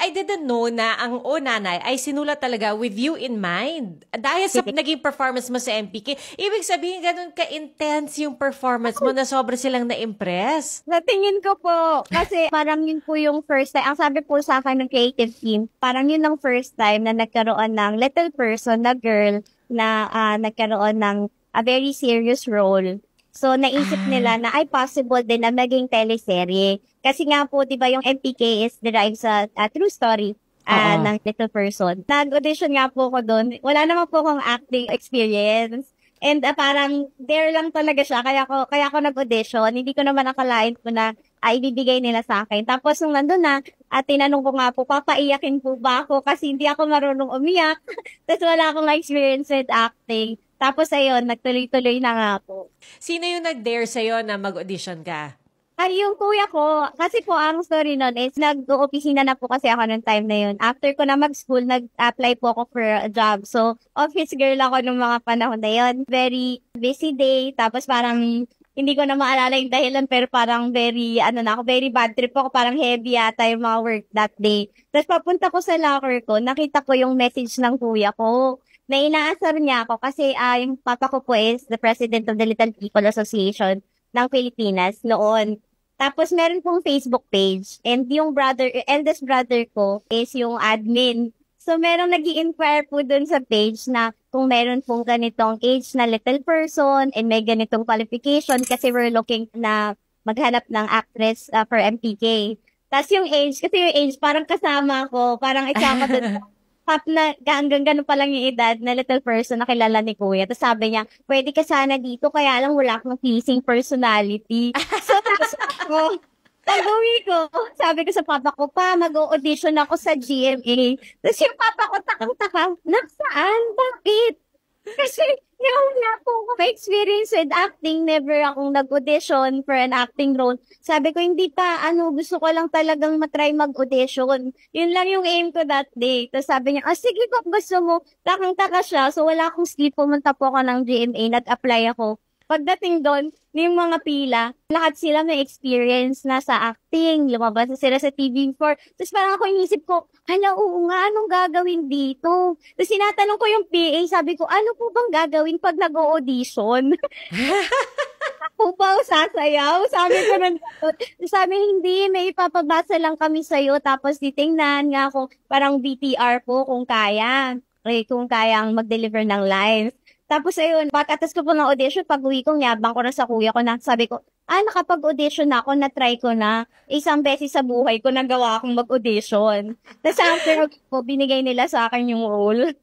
I didn't know na ang O Nanay ay sinulat talaga with you in mind. Dahil sa naging performance mo sa MPK, ibig sabihin ganun ka-intense yung performance mo na sobra silang na-impress. Sa tingin ko po, kasi parang yun po yung first time, ang sabi po sa akin ng creative team, parang yun ang first time na nagkaroon ng little person na girl na nagkaroon ng a very serious role. So, naisip nila na ay possible din na maging teleserye. Kasi nga po, di ba yung MPK is derived sa true story ng little person. Nag-audition nga po ko doon. Wala naman po akong acting experience. And parang there lang talaga siya. Kaya ako nag-audition. Hindi ko naman akalain po na ibibigay nila sa akin. Tapos nung nandun na, tinanong ko nga po, papaiyakin po ba ako? Kasi hindi ako marunong umiyak. Tapos wala akong experience with acting. Tapos ayun, nagtuloy-tuloy na nga po. Sino yung nag-dare sa'yo na mag-audition ka? Ay, yung kuya ko, kasi po ang story nun is nag-opisina na po kasi ako ng time na yun. After ko na mag-school, nag-apply po ako for a job. So, office girl ako nung mga panahon na yun. Very busy day. Tapos parang hindi ko na maalala yung dahilan pero parang very bad trip ako. Parang heavy yata yung mga work that day. Tapos papunta ko sa locker ko, nakita ko yung message ng kuya ko na inaasar niya ako kasi yung papa ko po is the president of the Little People Association ng Pilipinas noon. Tapos meron pong Facebook page and yung eldest brother ko is yung admin. So merong nag-i-inquire po dun sa page na kung meron pong ganitong age na little person and may ganitong qualification kasi we're looking na maghanap ng actress for MPK. Tapos yung age parang kasama ko, parang isama dun na hanggang ganun pa lang yung edad na little person na kilala ni Kuya. Tapos sabi niya, pwede ka sana dito, kaya lang wala akong pleasing personality. So, tapos pag-uwi ko, sabi ko sa papa ko, pa, mag-audition ako sa GMA. Tapos yung papa ko, takang-taka, nasaan? Bakit? Kasi yung wala po ako experience with acting, never akong nag-audition for an acting role. Sabi ko, hindi pa, gusto ko lang talagang matry mag-audition. Yun lang yung aim ko that day. Tapos sabi niya, sige kung gusto mo, takang-taka siya. So wala akong sleep, pumunta po ako ng GMA, nag-apply ako. Pagdating doon, yung mga pila, lahat sila may experience na sa acting, lumabas na sila sa TV4. Tapos parang ako inisip ko, oo nga, anong gagawin dito? Tapos sinatanong ko yung PA, sabi ko, ano po bang gagawin pag nag-audition? Ako ba sasayaw? Sabi, hindi, may ipapabasa lang kami sa'yo, tapos titingnan nga ako, parang BTR po kung kaya. Kung kayang mag-deliver ng lines. Tapos ayun, pagkatas ko po ng audition, pag-uwi ko, yabang ko na sa kuya ko na sabi ko, nakapag-audition na ako, na-try ko na. Isang beses sa buhay ko, nagawa akong mag-audition. Tapos after ko, binigay nila sa akin yung role.